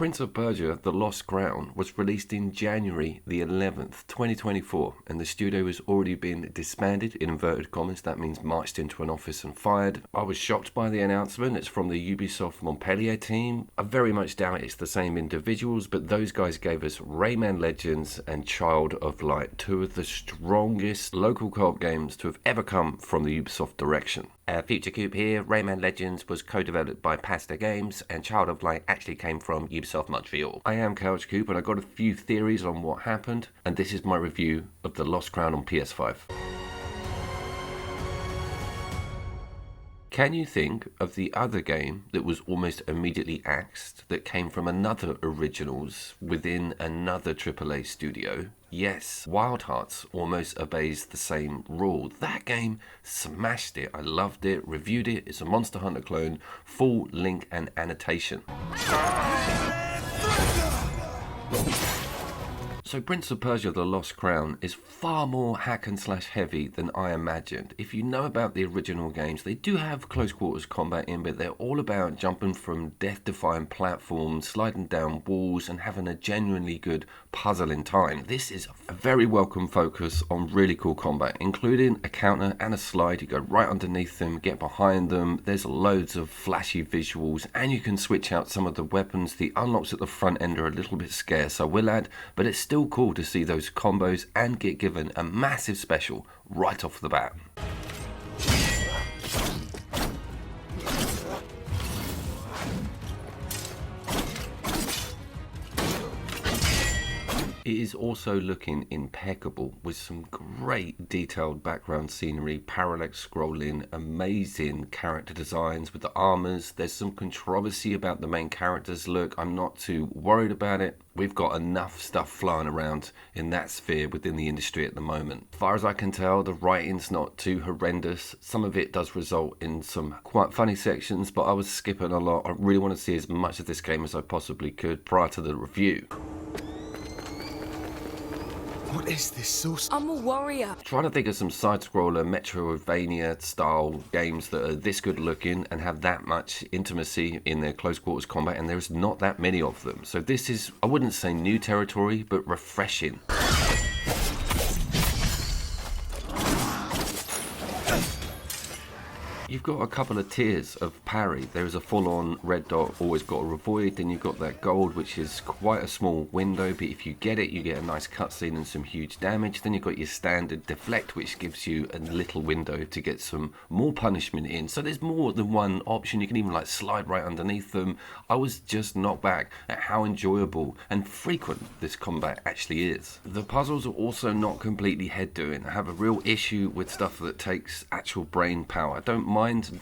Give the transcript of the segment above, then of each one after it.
Prince of Persia, The Lost Crown was released in January the 11th, 2024, and the studio has already been disbanded, in inverted commas. That means marched into an office and fired. I was shocked by the announcement. It's from the Ubisoft Montpellier team. I very much doubt it's the same individuals, but those guys gave us Rayman Legends and Child of Light, two of the strongest local co-op games to have ever come from the Ubisoft direction. Future Coop here. Rayman Legends was co-developed by Pasta Games, and Child of Light actually came from Ubisoft Montreal. I am Couch Coop, and I got a few theories on what happened, and this is my review of The Lost Crown on PS5. Can you think of the other game that was almost immediately axed that came from another Originals within another AAA studio? Yes, Wild Hearts almost obeys the same rule. That game smashed it. I loved it, reviewed it. It's a Monster Hunter clone, full link and annotation. So Prince of Persia The Lost Crown is far more hack and slash heavy than I imagined. If you know about the original games, they do have close quarters combat in, but they're all about jumping from death-defying platforms, sliding down walls, and having a genuinely good puzzle in time. This is a very welcome focus on really cool combat, including a counter and a slide. You go right underneath them, get behind them. There's loads of flashy visuals, and you can switch out some of the weapons. The unlocks at the front end are a little bit scarce, I will add, but it's still cool to see those combos and get given a massive special right off the bat. It is also looking impeccable with some great detailed background scenery, parallax scrolling, amazing character designs with the armors. There's some controversy about the main character's look. I'm not too worried about it. We've got enough stuff flying around in that sphere within the industry at the moment. As far as I can tell, the writing's not too horrendous. Some of it does result in some quite funny sections, but I was skipping a lot. I really want to see as much of this game as I possibly could prior to the review. What is this sauce? I'm a warrior. Trying to think of some side-scroller Metroidvania style games that are this good looking and have that much intimacy in their close quarters combat, and there's not that many of them. So this is, I wouldn't say new territory, but refreshing. You've got a couple of tiers of parry. There is a full-on red dot, always got to avoid. Then you've got that gold, which is quite a small window, but if you get it, you get a nice cutscene and some huge damage. Then you've got your standard deflect, which gives you a little window to get some more punishment in. So there's more than one option. You can even like slide right underneath them. I was just knocked back at how enjoyable and frequent this combat actually is. The puzzles are also not completely head-doing. I have a real issue with stuff that takes actual brain power. I don't mind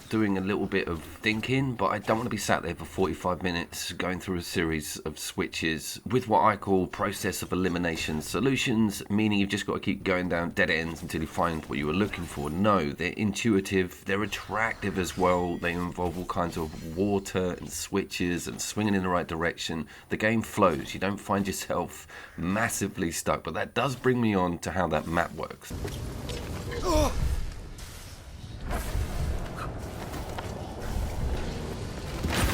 doing a little bit of thinking, but I don't want to be sat there for 45 minutes going through a series of switches with what I call process of elimination solutions, meaning you've just got to keep going down dead ends until you find what you were looking for. No, they're intuitive, they're attractive as well. They involve all kinds of water and switches and swinging in the right direction. The game flows. You don't find yourself massively stuck, but that does bring me on to how that map works.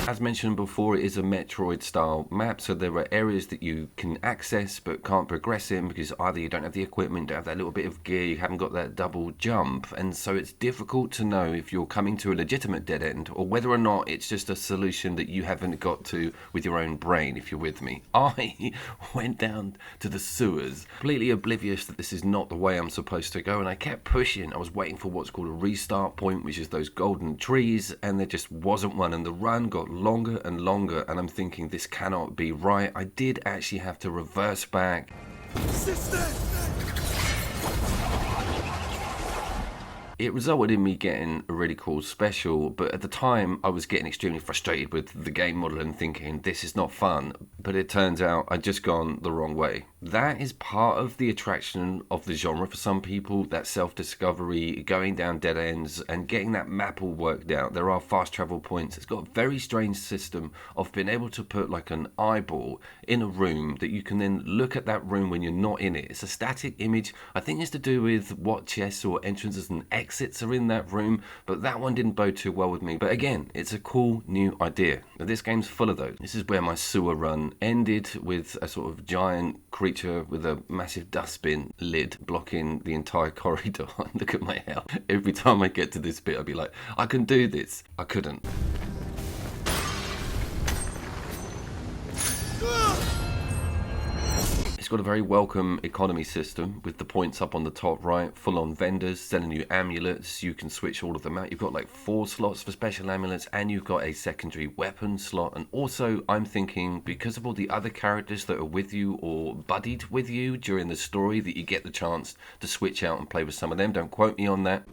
As mentioned before, it is a Metroid style map, so there are areas that you can access but can't progress in because either you don't have the equipment, don't have that little bit of gear, you haven't got that double jump, and so it's difficult to know if you're coming to a legitimate dead end or whether or not it's just a solution that you haven't got to with your own brain, if you're with me. I went down to the sewers, completely oblivious that this is not the way I'm supposed to go, and I kept pushing. I was waiting for what's called a restart point, which is those golden trees, and there just wasn't one, and the run got longer and longer, and I'm thinking this cannot be right. I did actually have to reverse back. Sister! It resulted in me getting a really cool special, but at the time I was getting extremely frustrated with the game model and thinking this is not fun, but it turns out I'd just gone the wrong way. That is part of the attraction of the genre for some people, that self-discovery, going down dead ends and getting that map all worked out. There are fast travel points. It's got a very strange system of being able to put like an eyeball in a room that you can then look at that room when you're not in it. It's a static image. I think it's to do with what chests or entrances and exits are in that room, but that one didn't bode too well with me. But again, it's a cool new idea. Now, this game's full of those. This is where my sewer run ended with a sort of giant creature with a massive dustbin lid blocking the entire corridor. Look at my hair. Every time I get to this bit, I'd be like, I can do this. I couldn't. It's got a very welcome economy system with the points up on the top right, full-on vendors selling you amulets. You can switch all of them out. You've got like 4 slots for special amulets, and you've got a secondary weapon slot. And also, I'm thinking, because of all the other characters that are with you or buddied with you during the story, that you get the chance to switch out and play with some of them. Don't quote me on that.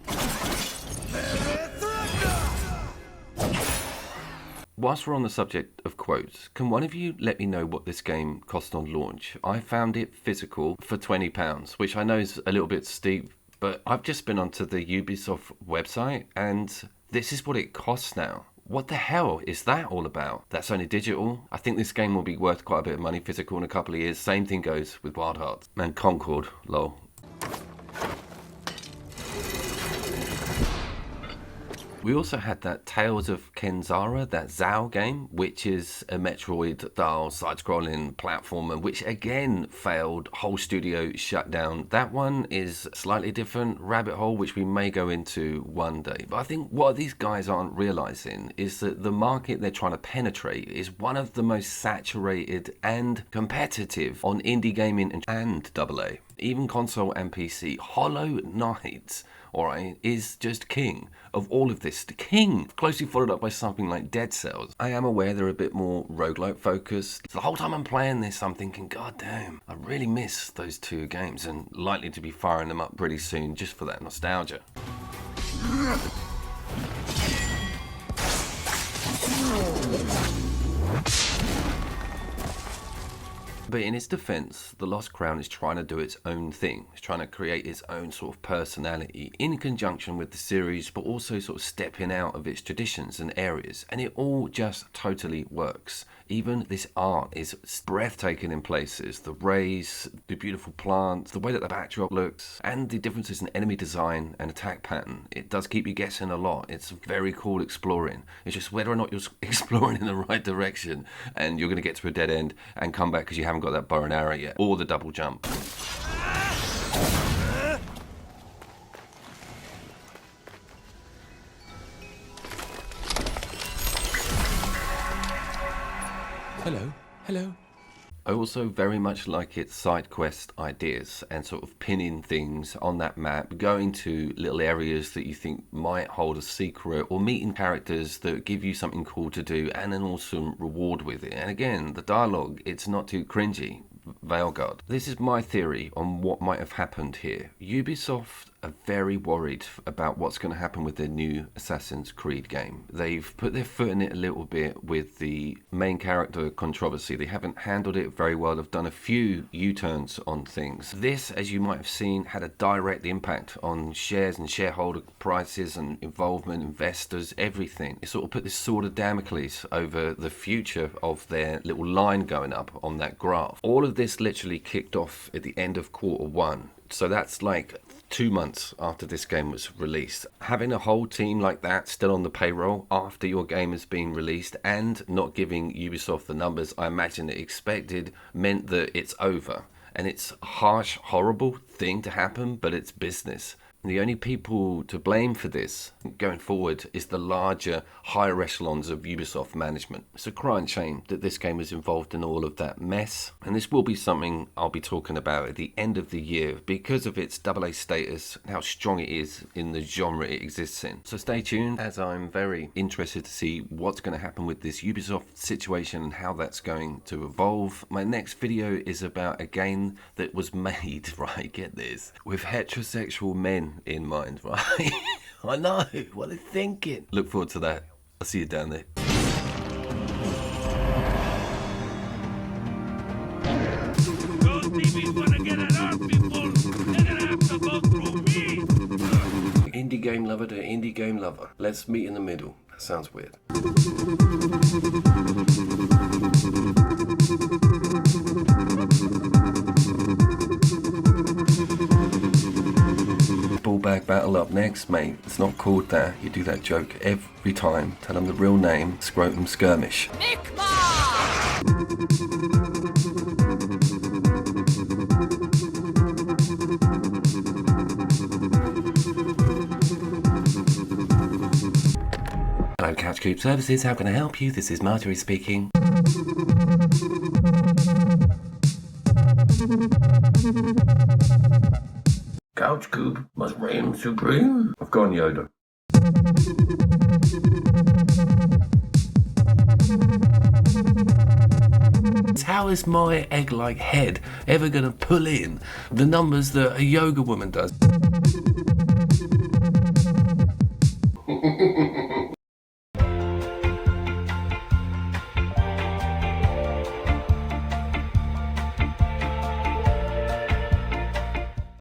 Whilst we're on the subject of quotes, can one of you let me know what this game cost on launch? I found it physical for £20, which I know is a little bit steep, but I've just been onto the Ubisoft website and this is what it costs now. What the hell is that all about? That's only digital. I think this game will be worth quite a bit of money physical in a couple of years. Same thing goes with Wild Hearts. And Concord, lol. We also had that Tales of Kenzara, that Zao game, which is a Metroid-style side-scrolling platformer, which again failed. Whole studio shut down. That one is slightly different, rabbit hole, which we may go into one day. But I think what these guys aren't realizing is that the market they're trying to penetrate is one of the most saturated and competitive on indie gaming and AA. Even console and PC. Hollow Knight, alright, is just king of all of this. The king, closely followed up by something like Dead Cells. I am aware they're a bit more roguelike focused. The whole time I'm playing this, I'm thinking, god damn, I really miss those 2 games and likely to be firing them up pretty soon just for that nostalgia. But in its defense, The Lost Crown is trying to do its own thing. It's trying to create its own sort of personality in conjunction with the series, but also sort of stepping out of its traditions and areas. And it all just totally works. Even this art is breathtaking in places. The rays, the beautiful plants, the way that the backdrop looks, and the differences in enemy design and attack pattern. It does keep you guessing a lot. It's very cool exploring. It's just whether or not you're exploring in the right direction and you're going to get to a dead end and come back because you haven't got that bow and arrow yet, or the double jump. Hello. I also very much like its side quest ideas and sort of pinning things on that map, going to little areas that you think might hold a secret, or meeting characters that give you something cool to do and an awesome reward with it. And again, the dialogue, it's not too cringy. Veilguard. This is my theory on what might have happened here. Ubisoft are very worried about what's going to happen with their new Assassin's Creed game. They've put their foot in it a little bit with the main character controversy. They haven't handled it very well. They've done a few U-turns on things. This, as you might have seen, had a direct impact on shares and shareholder prices and involvement, investors, everything. It sort of put this sword of Damocles over the future of their little line going up on that graph. All of this literally kicked off at the end of Q1. So that's like 2 months after this game was released. Having a whole team like that still on the payroll after your game has been released and not giving Ubisoft the numbers I imagine it expected meant that it's over. And it's a harsh, horrible thing to happen, but it's business. The only people to blame for this going forward is the larger, higher echelons of Ubisoft management. It's a crying shame that this game was involved in all of that mess, and this will be something I'll be talking about at the end of the year because of its AA status and how strong it is in the genre it exists in. So stay tuned, as I'm very interested to see what's going to happen with this Ubisoft situation and how that's going to evolve. My next video is about a game that was made, right, get this, with heterosexual men in mind, right? I know, what are they thinking? Look forward to that. I'll see you down there. Indie game lover to indie game lover. Let's meet in the middle. That sounds weird. Bag battle up next, mate. It's not called that. You do that joke every time. Tell them the real name, Scrotum Skirmish. Nickma! Hello, Couch Coop Services. How can I help you? This is Marjorie speaking. Couch Coop must reign supreme. I've gone Yoda. How is my egg-like head ever going to pull in the numbers that a yoga woman does?